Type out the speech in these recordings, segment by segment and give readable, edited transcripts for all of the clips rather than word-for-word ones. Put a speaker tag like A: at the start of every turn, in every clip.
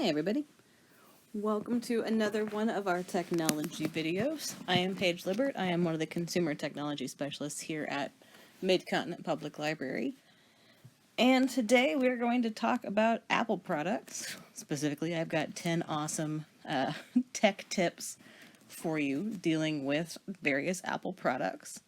A: Hey everybody, welcome to another one of our technology videos. I am Paige Libert. I am one of the consumer technology specialists here at Mid-Continent Public Library. And today we're going to talk about Apple products. Specifically, I've got 10 awesome tech tips for you dealing with various Apple products.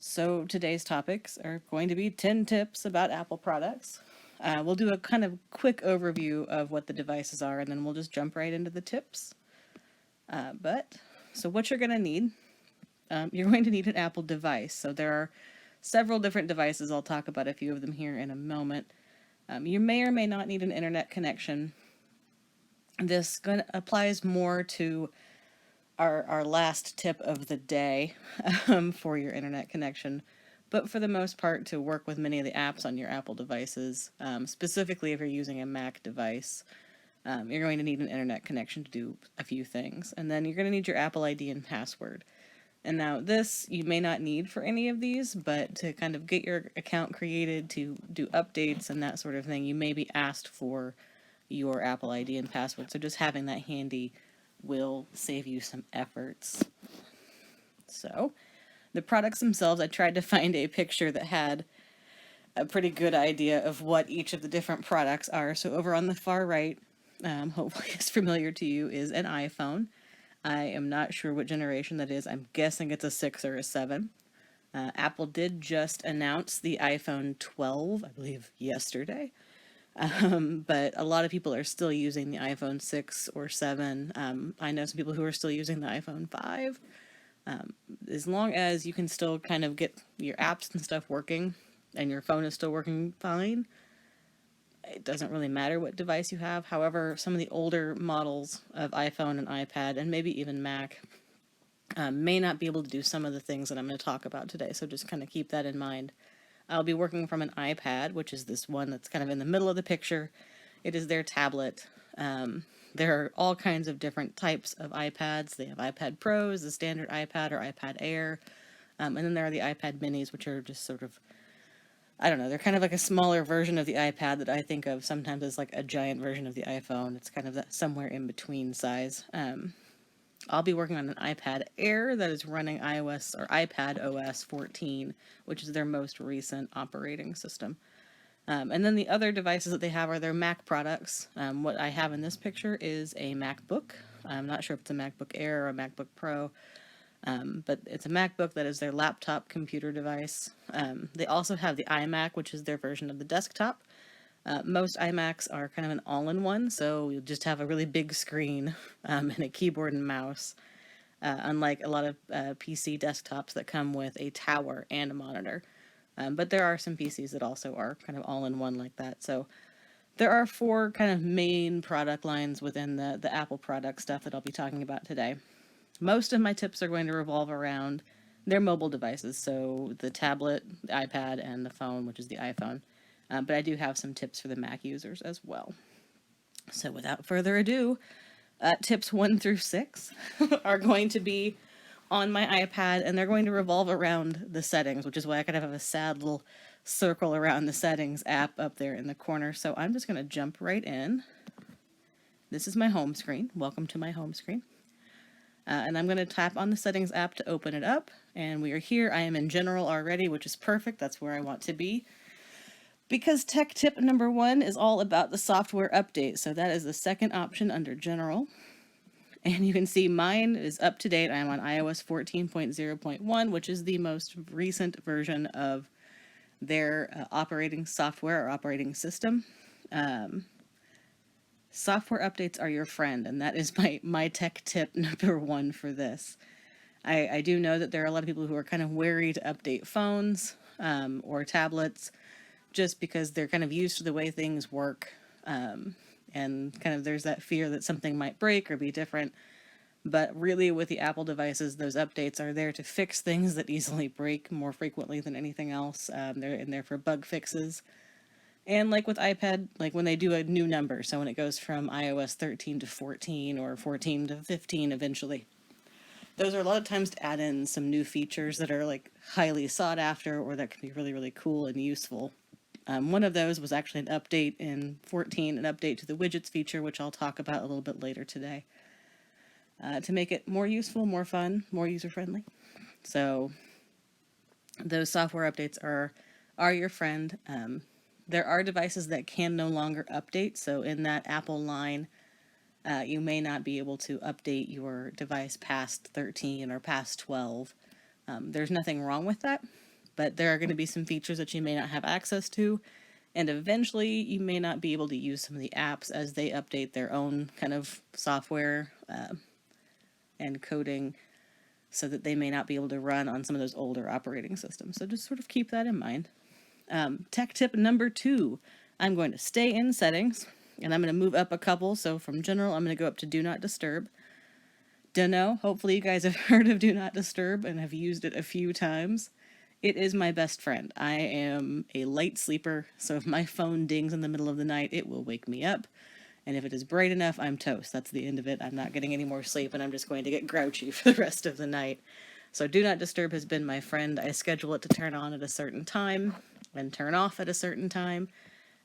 A: So today's topics are going to be 10 tips about Apple products. We'll do a kind of quick overview of what the devices are, and then we'll just jump right into the tips. So what you're going to need, you're going to need an Apple device. So there are several different devices. I'll talk about a few of them here in a moment. You may or may not need an internet connection. This applies more to our last tip of the day for your internet connection. But for the most part, to work with many of the apps on your Apple devices, specifically if you're using a Mac device, you're going to need an internet connection to do a few things. And then you're going to need your Apple ID and password. And now this you may not need for any of these, but to kind of get your account created, to do updates and that sort of thing, you may be asked for your Apple ID and password. So just having that handy will save you some efforts. So the products themselves, I tried to find a picture that had a pretty good idea of what each of the different products are. So over on the far right, hopefully it's familiar to you, is an iPhone. I am not sure what generation that is. I'm guessing it's a 6 or a 7. Apple did just announce the iPhone 12, I believe, yesterday. But a lot of people are still using the iPhone 6 or 7. I know some people who are still using the iPhone 5. As long as you can still kind of get your apps and stuff working and your phone is still working fine, it doesn't really matter what device you have. However, some of the older models of iPhone and iPad and maybe even Mac may not be able to do some of the things that I'm going to talk about today, so just kind of keep that in mind. I'll be working from an iPad, which is this one that's kind of in the middle of the picture. It is their tablet. There are all kinds of different types of iPads. They have iPad Pros, the standard iPad or iPad Air, and then there are the iPad Minis, which are just sort of, I don't know, they're kind of like a smaller version of the iPad that I think of sometimes as like a giant version of the iPhone. It's kind of that somewhere in between size. I'll be working on an iPad Air that is running iOS or iPad OS 14, which is their most recent operating system. And then the other devices that they have are their Mac products. What I have in this picture is a MacBook. I'm not sure if it's a MacBook Air or a MacBook Pro, but it's a MacBook that is their laptop computer device. They also have the iMac, which is their version of the desktop. Most iMacs are kind of an all-in-one, so you'll just have a really big screen and a keyboard and mouse, unlike a lot of PC desktops that come with a tower and a monitor. But there are some PCs that also are kind of all-in-one like that. So there are 4 kind of main product lines within the Apple product stuff that I'll be talking about today. Most of my tips are going to revolve around their mobile devices, so the tablet, the iPad, and the phone, which is the iPhone. But I do have some tips for the Mac users as well. So without further ado, tips 1 through 6 are going to be on my iPad, and they're going to revolve around the settings, which is why I kind of have a sad little circle around the settings app up there in the corner. So I'm just going to jump right in. This is my home screen. Welcome to my home screen. And I'm going to tap on the settings app to open it up. And we are here. I am in general already, which is perfect. That's where I want to be. Because tech tip number 1 is all about the software update. So that is the second option under general. And you can see mine is up to date. I'm on iOS 14.0.1, which is the most recent version of their operating software or operating system. Software updates are your friend, and that is my tech tip number 1 for this. I do know that there are a lot of people who are kind of wary to update phones or tablets just because they're kind of used to the way things work. And kind of there's that fear that something might break or be different. But really with the Apple devices, those updates are there to fix things that easily break more frequently than anything else. They're in there for bug fixes. And like with iPad, like when they do a new number, so when it goes from iOS 13 to 14 or 14 to 15 eventually, those are a lot of times to add in some new features that are like highly sought after or that can be really, really cool and useful. One of those was actually an update in 14, an update to the widgets feature, which I'll talk about a little bit later today, to make it more useful, more fun, more user-friendly. So those software updates are your friend. There are devices that can no longer update, so in that Apple line, you may not be able to update your device past 13 or past 12. There's nothing wrong with that, but there are going to be some features that you may not have access to, and eventually you may not be able to use some of the apps as they update their own kind of software and coding, so that they may not be able to run on some of those older operating systems. So just sort of keep that in mind. Tech tip number 2, I'm going to stay in settings, and I'm going to move up a couple. So from general, I'm going to go up to do not disturb. Dunno, hopefully you guys have heard of do not disturb and have used it a few times. It is my best friend. I am a light sleeper, so if my phone dings in the middle of the night, it will wake me up. And if it is bright enough, I'm toast. That's the end of it. I'm not getting any more sleep, and I'm just going to get grouchy for the rest of the night. So do not disturb has been my friend. I schedule it to turn on at a certain time and turn off at a certain time.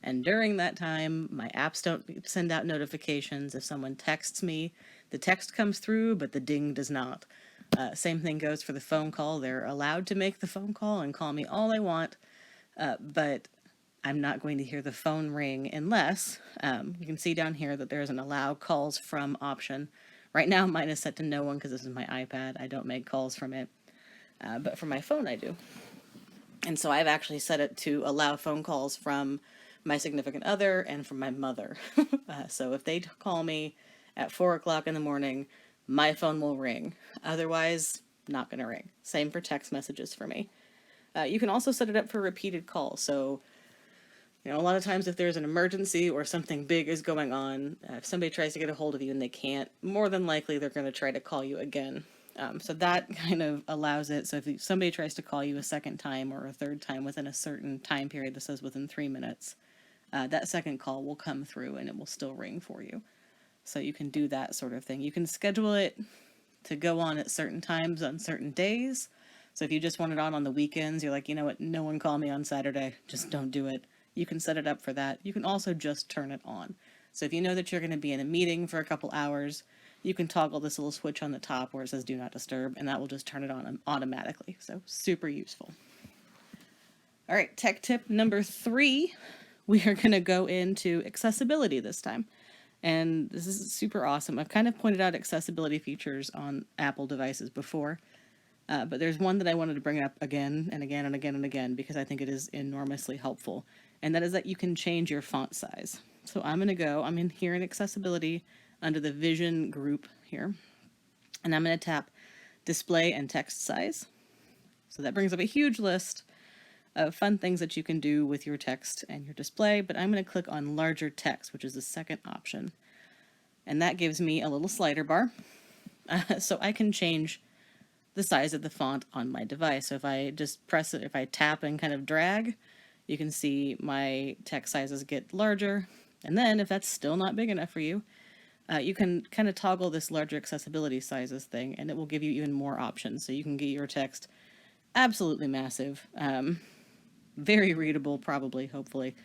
A: And during that time, my apps don't send out notifications. If someone texts me, the text comes through, but the ding does not. Same thing goes for the phone call. They're allowed to make the phone call and call me all they want, but I'm not going to hear the phone ring unless, you can see down here that there's an allow calls from option. Right now mine is set to no one because this is my iPad. I don't make calls from it, but for my phone I do. And so I've actually set it to allow phone calls from my significant other and from my mother. So if they call me at 4 o'clock in the morning, my phone will ring. Otherwise, not going to ring. Same for text messages for me. You can also set it up for repeated calls. So, a lot of times if there's an emergency or something big is going on, if somebody tries to get a hold of you and they can't, more than likely they're going to try to call you again. So that kind of allows it. So if somebody tries to call you a second time or a third time within a certain time period that says within 3 minutes, that second call will come through and it will still ring for you. So you can do that sort of thing. You can schedule it to go on at certain times on certain days. So if you just want it on the weekends, you're like, you know what, no one call me on Saturday, just don't do it. You can set it up for that. You can also just turn it on. So if you know that you're going to be in a meeting for a couple hours, you can toggle this little switch on the top where it says do not disturb, and that will just turn it on automatically. So super useful. All right, tech tip number 3, we are going to go into accessibility this time. And this is super awesome. I've kind of pointed out accessibility features on Apple devices before, but there's one that I wanted to bring up again and again and again and again because I think it is enormously helpful, and that is that you can change your font size. So I'm in here in accessibility under the vision group here, and I'm going to tap display and text size. So that brings up a huge list of fun things that you can do with your text and your display, but I'm going to click on larger text, which is the second option. And that gives me a little slider bar. So I can change the size of the font on my device. So if I just press it, if I tap and kind of drag, you can see my text sizes get larger. And then if that's still not big enough for you, you can kind of toggle this larger accessibility sizes thing, and it will give you even more options. So you can get your text absolutely massive. Very readable, probably, hopefully.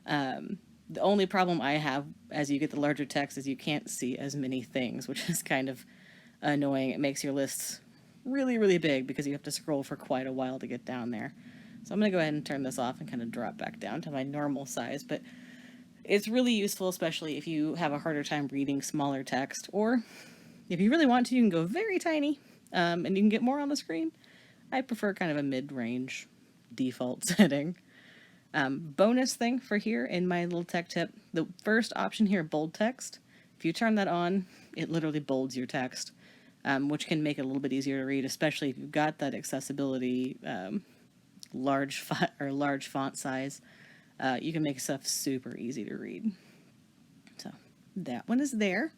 A: The only problem I have as you get the larger text is you can't see as many things, which is kind of annoying. It makes your lists really, really big because you have to scroll for quite a while to get down there. So I'm going to go ahead and turn this off and kind of drop back down to my normal size, but it's really useful, especially if you have a harder time reading smaller text, or if you really want to, you can go very tiny, and you can get more on the screen. I prefer kind of a mid-range default setting. Bonus thing for here in my little tech tip, the first option here, bold text, if you turn that on, it literally bolds your text, which can make it a little bit easier to read, especially if you've got that accessibility large font size. You can make stuff super easy to read. So that one is there.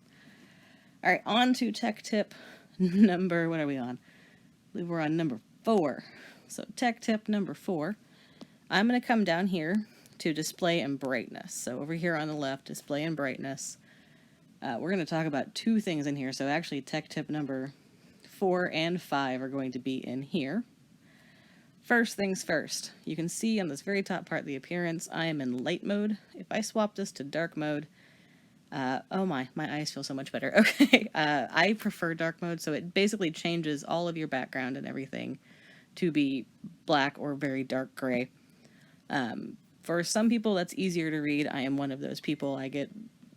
A: All right, on to tech tip number, what are we on? I believe we're on number 4. So tech tip number 4, I'm going to come down here to display and brightness. So over here on the left, display and brightness. We're going to talk about 2 things in here. So actually tech tip number 4 and 5 are going to be in here. First things first, you can see on this very top part of the appearance, I am in light mode. If I swap this to dark mode, oh my eyes feel so much better. Okay, I prefer dark mode, so it basically changes all of your background and everything to be black or very dark gray. For some people, that's easier to read. I am one of those people. I get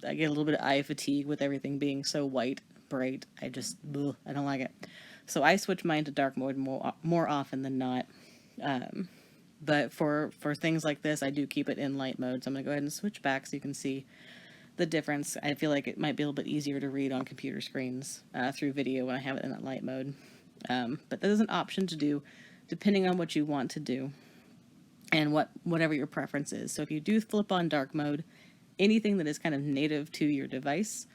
A: a little bit of eye fatigue with everything being so white, bright. I don't like it. So I switch mine to dark mode more often than not. But for things like this, I do keep it in light mode. So I'm going to go ahead and switch back so you can see the difference. I feel like it might be a little bit easier to read on computer screens through video when I have it in that light mode. But that is an option to do depending on what you want to do and whatever your preference is. So if you do flip on dark mode, anything that is kind of native to your device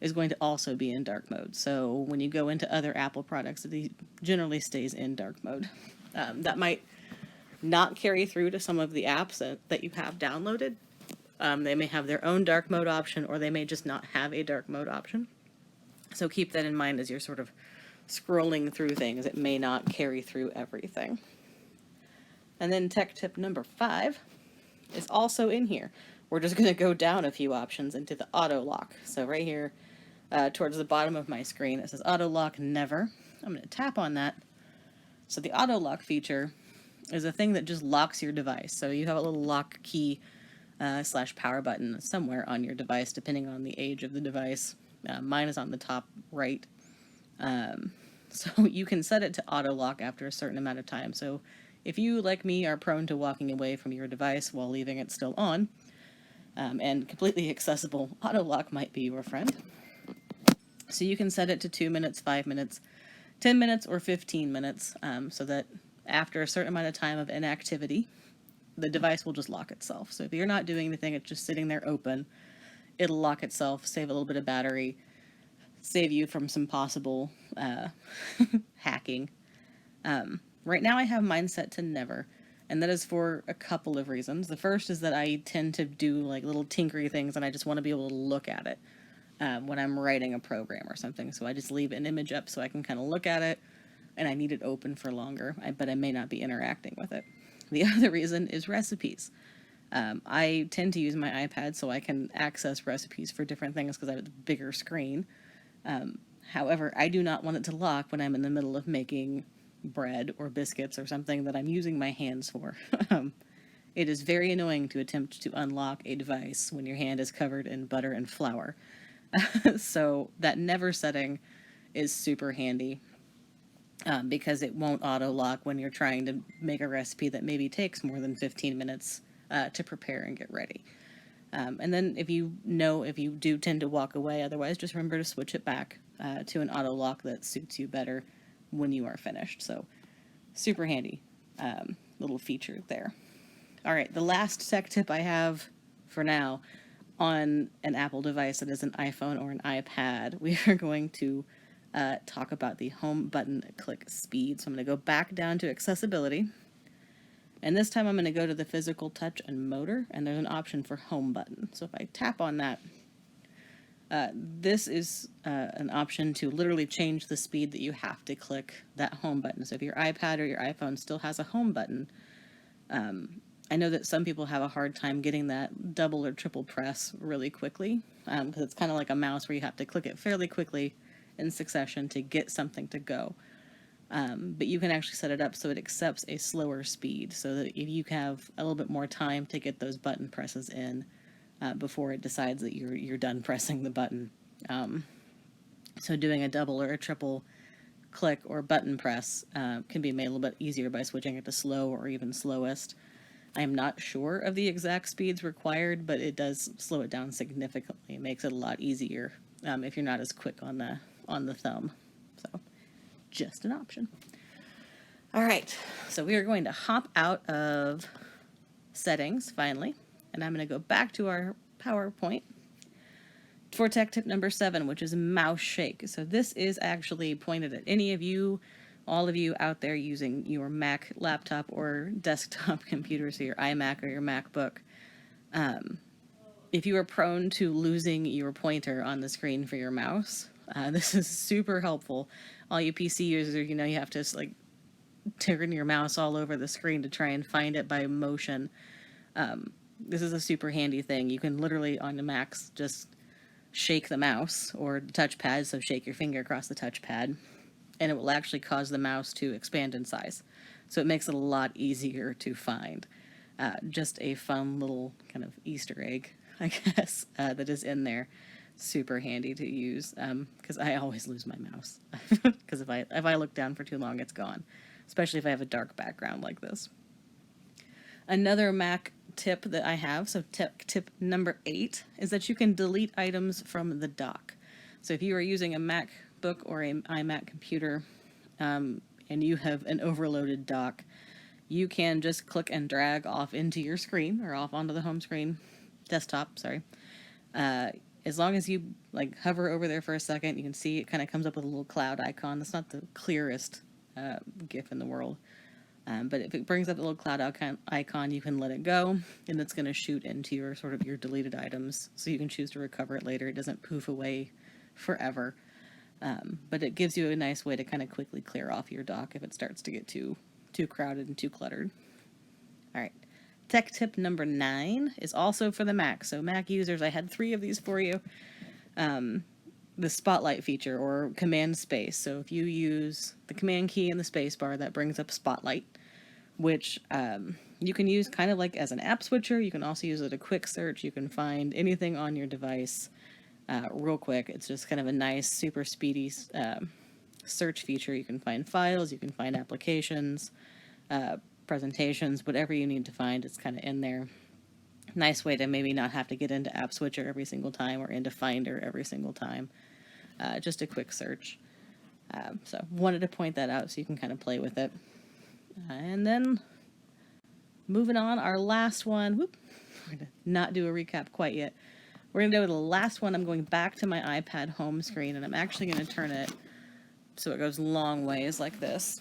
A: is going to also be in dark mode. So when you go into other Apple products, it generally stays in dark mode. That might not carry through to some of the apps that you have downloaded. They may have their own dark mode option, or they may just not have a dark mode option. So keep that in mind as you're sort of scrolling through things. It may not carry through everything. And then tech tip number 5 is also in here. We're just going to go down a few options into the auto lock. So right here, towards the bottom of my screen, it says auto lock never. I'm going to tap on that. So the auto lock feature is a thing that just locks your device. So you have a little lock key / power button somewhere on your device, depending on the age of the device. Mine is on the top right. So you can set it to auto lock after a certain amount of time. So if you, like me, are prone to walking away from your device while leaving it still on, and completely accessible, auto lock might be your friend. So you can set it to 2 minutes, 5 minutes, 10 minutes, or 15 minutes, so that after a certain amount of time of inactivity, the device will just lock itself. So if you're not doing anything, it's just sitting there open, it'll lock itself, save a little bit of battery, save you from some possible hacking. Right now I have mine set to never, and that is for a couple of reasons. The first is that I tend to do like little tinkery things, and I just want to be able to look at it when I'm writing a program or something. So I just leave an image up so I can kind of look at it, and I need it open for longer, but I may not be interacting with it. The other reason is recipes. I tend to use my iPad so I can access recipes for different things because I have a bigger screen. However, I do not want it to lock when I'm in the middle of making bread or biscuits or something that I'm using my hands for. It is very annoying to attempt to unlock a device when your hand is covered in butter and flour. So that never setting is super handy. Because it won't auto lock when you're trying to make a recipe that maybe takes more than 15 minutes to prepare and get ready. And then if you do tend to walk away, otherwise just remember to switch it back to an auto lock that suits you better when you are finished. So super handy little feature there. All right, the last tech tip I have for now on an Apple device that is an iPhone or an iPad, we are going to talk about the home button click speed. So I'm going to go back down to accessibility. And this time I'm going to go to the physical touch and motor, and there's an option for home button. So if I tap on that, this is an option to literally change the speed that you have to click that home button. So if your iPad or your iPhone still has a home button, I know that some people have a hard time getting that double or triple press really quickly, because it's kind of like a mouse where you have to click it fairly quickly in succession to get something to go. But you can actually set it up so it accepts a slower speed, so that if you have a little bit more time to get those button presses in before it decides that you're done pressing the button. So doing a double or a triple click or button press can be made a little bit easier by switching it to slow or even slowest. I am not sure of the exact speeds required, but it does slow it down significantly. It makes it a lot easier if you're not as quick on the thumb. So just an option. All right, so we are going to hop out of settings finally, and I'm going to go back to our PowerPoint for tech tip number 7, which is mouse shake. So this is actually pointed at any of you, all of you out there using your Mac laptop or desktop computer, so your iMac or your MacBook. If you are prone to losing your pointer on the screen for your mouse, this is super helpful. All you PC users, you have to turn your mouse all over the screen to try and find it by motion. This is a super handy thing. You can literally, on the Macs, just shake the mouse or the touchpad, so shake your finger across the touchpad, and it will actually cause the mouse to expand in size. So it makes it a lot easier to find. Just a fun little kind of Easter egg, I guess, that is in there. Super handy to use, because I always lose my mouse. Because if I look down for too long, it's gone. Especially if I have a dark background like this. Another Mac tip that I have, so tip number 8, is that you can delete items from the dock. So if you are using a MacBook or an iMac computer, and you have an overloaded dock, you can just click and drag off into your screen, or off onto the home screen, desktop, sorry. As long as you like hover over there for a second, you can see it kind of comes up with a little cloud icon. That's not the clearest GIF in the world. But if it brings up a little cloud icon, you can let it go, and it's going to shoot into your your deleted items, so you can choose to recover it later. It doesn't poof away forever, but it gives you a nice way to kind of quickly clear off your dock if it starts to get too crowded and too cluttered. All right, tech tip number 9 is also for the Mac. So Mac users, I had 3 of these for you. The Spotlight feature, or command space. So if you use the command key and the space bar, that brings up Spotlight, which you can use kind of like as an app switcher. You can also use it a quick search. You can find anything on your device real quick. It's just kind of a nice, super speedy search feature. You can find files, you can find applications, presentations, whatever you need to find, it's kind of in there. Nice way to maybe not have to get into App Switcher every single time or into Finder every single time. Just a quick search. So wanted to point that out so you can kind of play with it. And then moving on, our last one. We're going to not do a recap quite yet. We're going to do the last one. I'm going back to my iPad home screen, and I'm actually going to turn it so it goes long ways like this.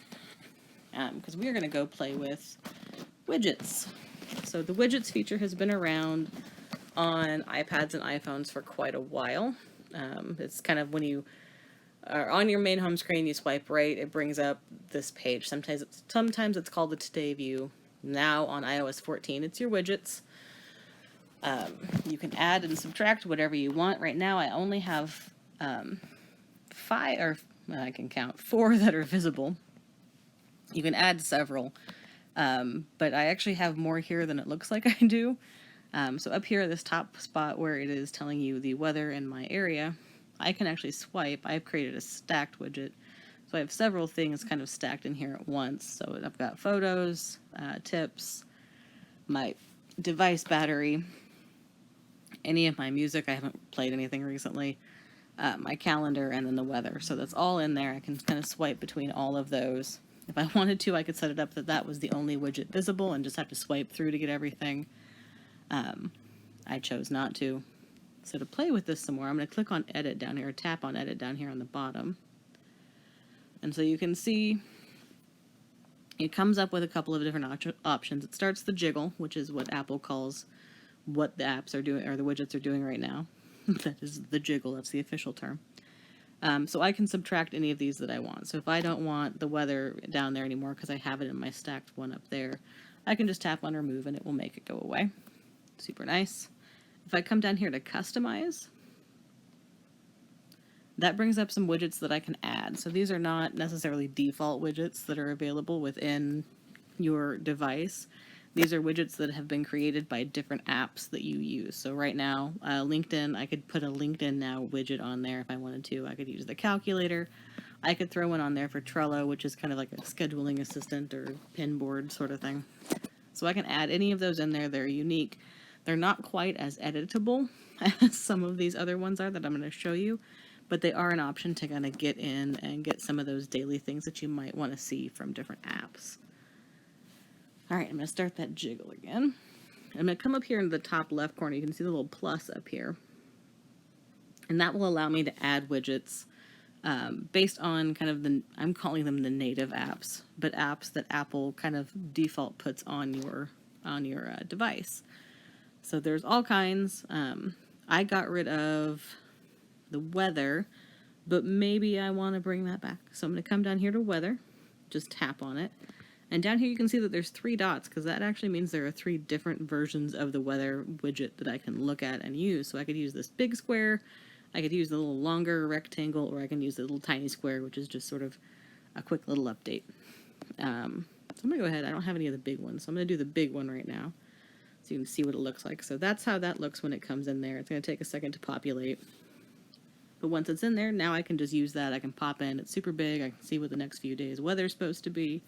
A: Because we are going to go play with widgets. So the widgets feature has been around on iPads and iPhones for quite a while. It's kind of when you are on your main home screen, you swipe right, it brings up this page. Sometimes it's called the Today view. Now on iOS 14, it's your widgets. You can add and subtract whatever you want. Right now, I only have 5, or I can count 4 that are visible. You can add several. But I actually have more here than it looks like I do. So up here, this top spot where it is telling you the weather in my area, I can actually swipe. I've created a stacked widget. So I have several things kind of stacked in here at once. So I've got photos, tips, my device battery, any of my music. I haven't played anything recently. My calendar, and then the weather. So that's all in there. I can kind of swipe between all of those. If I wanted to, I could set it up that that was the only widget visible and just have to swipe through to get everything. I chose not to. So to play with this some more, I'm going to click on Edit down here, or tap on Edit down here on the bottom. And so you can see it comes up with a couple of different options. It starts the jiggle, which is what Apple calls what the apps are doing, or the widgets are doing right now. That is the jiggle, that's the official term. So I can subtract any of these that I want. So if I don't want the weather down there anymore because I have it in my stacked one up there, I can just tap on remove and it will make it go away. Super nice. If I come down here to customize, that brings up some widgets that I can add. So these are not necessarily default widgets that are available within your device. These are widgets that have been created by different apps that you use. So right now, LinkedIn, I could put a LinkedIn Now widget on there if I wanted to. I could use the calculator. I could throw one on there for Trello, which is kind of like a scheduling assistant or pin board sort of thing. So I can add any of those in there. They're unique. They're not quite as editable as some of these other ones are that I'm going to show you, but they are an option to kind of get in and get some of those daily things that you might want to see from different apps. All right, I'm going to start that jiggle again. I'm going to come up here in the top left corner. You can see the little plus up here. And that will allow me to add widgets based on kind of I'm calling them the native apps, but apps that Apple kind of default puts on your device. So there's all kinds. I got rid of the weather, but maybe I want to bring that back. So I'm going to come down here to weather. just tap on it. And down here you can see that there's 3 dots, because that actually means there are 3 different versions of the weather widget that I can look at and use. So I could use this big square, I could use the little longer rectangle, or I can use the little tiny square, which is just sort of a quick little update. So I'm going to go ahead, I don't have any of the big ones, so I'm going to do the big one right now, so you can see what it looks like. So that's how that looks when it comes in there. It's going to take a second to populate. But once it's in there, now I can just use that. I can pop in. It's super big. I can see what the next few days' weather's supposed to be.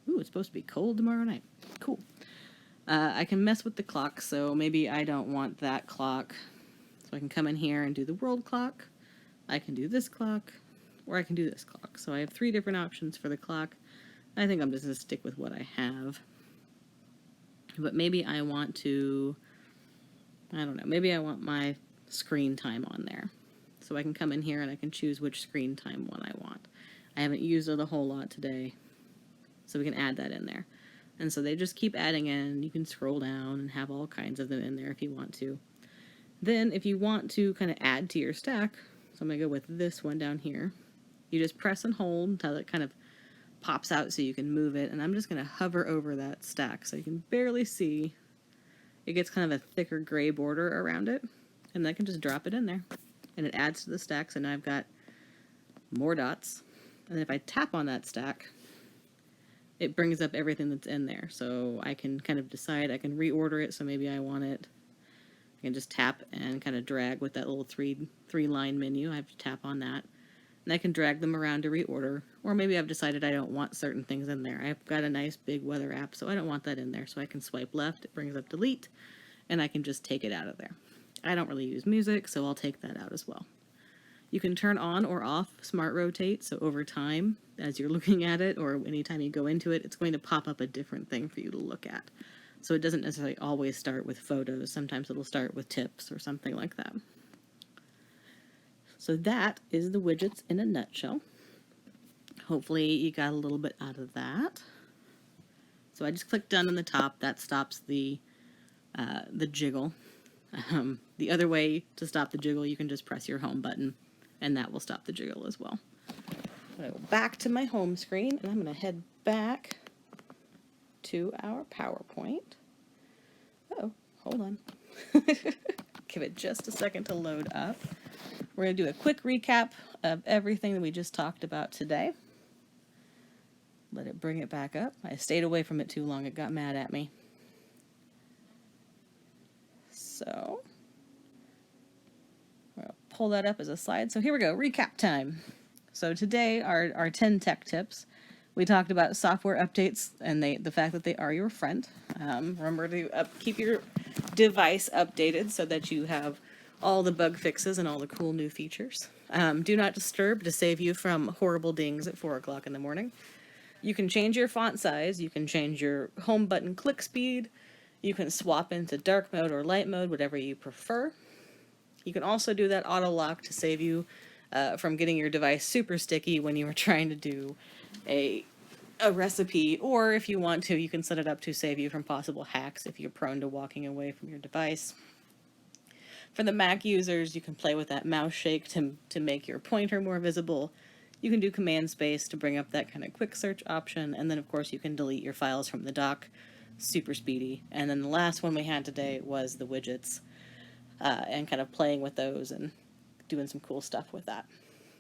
A: Ooh, it's supposed to be cold tomorrow night. Cool. I can mess with the clock, so maybe I don't want that clock. So I can come in here and do the world clock. I can do this clock, or I can do this clock. So I have 3 different options for the clock. I think I'm just going to stick with what I have. But maybe I want to, I don't know, maybe I want my screen time on there. So I can come in here and I can choose which screen time one I want. I haven't used it a whole lot today, so we can add that in there. And so they just keep adding in. You can scroll down and have all kinds of them in there if you want to. Then if you want to kind of add to your stack, so I'm going to go with this one down here. You just press and hold until it kind of pops out so you can move it. And I'm just going to hover over that stack so you can barely see. It gets kind of a thicker gray border around it. And I can just drop it in there. And it adds to the stack, so now I've got more dots. And then if I tap on that stack, it brings up everything that's in there. So I can kind of decide, I can reorder it, so maybe I want it. I can just tap and kind of drag with that little three line menu. I have to tap on that. And I can drag them around to reorder. Or maybe I've decided I don't want certain things in there. I've got a nice big weather app, so I don't want that in there. So I can swipe left, it brings up delete, and I can just take it out of there. I don't really use music, so I'll take that out as well. You can turn on or off Smart Rotate, so over time, as you're looking at it, or anytime you go into it, it's going to pop up a different thing for you to look at. So it doesn't necessarily always start with photos. Sometimes it'll start with tips or something like that. So that is the widgets in a nutshell. Hopefully you got a little bit out of that. So I just click done on the top. That stops the jiggle. The other way to stop the jiggle, you can just press your home button, and that will stop the jiggle as well. I'm going to go back to my home screen, and I'm going to head back to our PowerPoint. Oh, hold on. Give it just a second to load up. We're going to do a quick recap of everything that we just talked about today. Let it bring it back up. I stayed away from it too long. It got mad at me. So I'll pull that up as a slide. So here we go, recap time. So today, our 10 tech tips. We talked about software updates and the fact that they are your friend. Remember to keep your device updated so that you have all the bug fixes and all the cool new features. Do not disturb to save you from horrible dings at 4 o'clock in the morning. You can change your font size. You can change your home button click speed. You can swap into dark mode or light mode, whatever you prefer. You can also do that auto lock to save you from getting your device super sticky when you are trying to do a recipe, or if you want to, you can set it up to save you from possible hacks if you're prone to walking away from your device. For the Mac users, you can play with that mouse shake to make your pointer more visible. You can do command space to bring up that kind of quick search option, and then of course you can delete your files from the dock. Super speedy. And then the last one we had today was the widgets, and kind of playing with those and doing some cool stuff with that.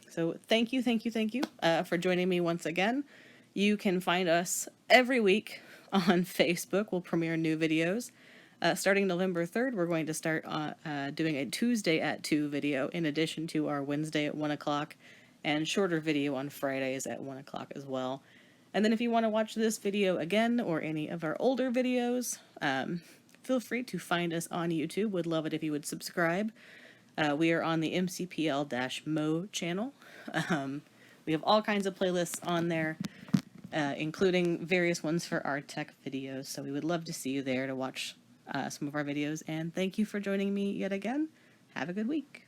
A: So thank you for joining me once again. You can find us every week on Facebook. We'll premiere new videos. Starting November 3rd, we're going to start doing a Tuesday at 2 video in addition to our Wednesday at 1 o'clock and shorter video on Fridays at 1 o'clock as well. And then if you want to watch this video again or any of our older videos, feel free to find us on YouTube. Would love it if you would subscribe. We are on the MCPL-Mo channel. We have all kinds of playlists on there, including various ones for our tech videos. So we would love to see you there to watch some of our videos. And thank you for joining me yet again. Have a good week.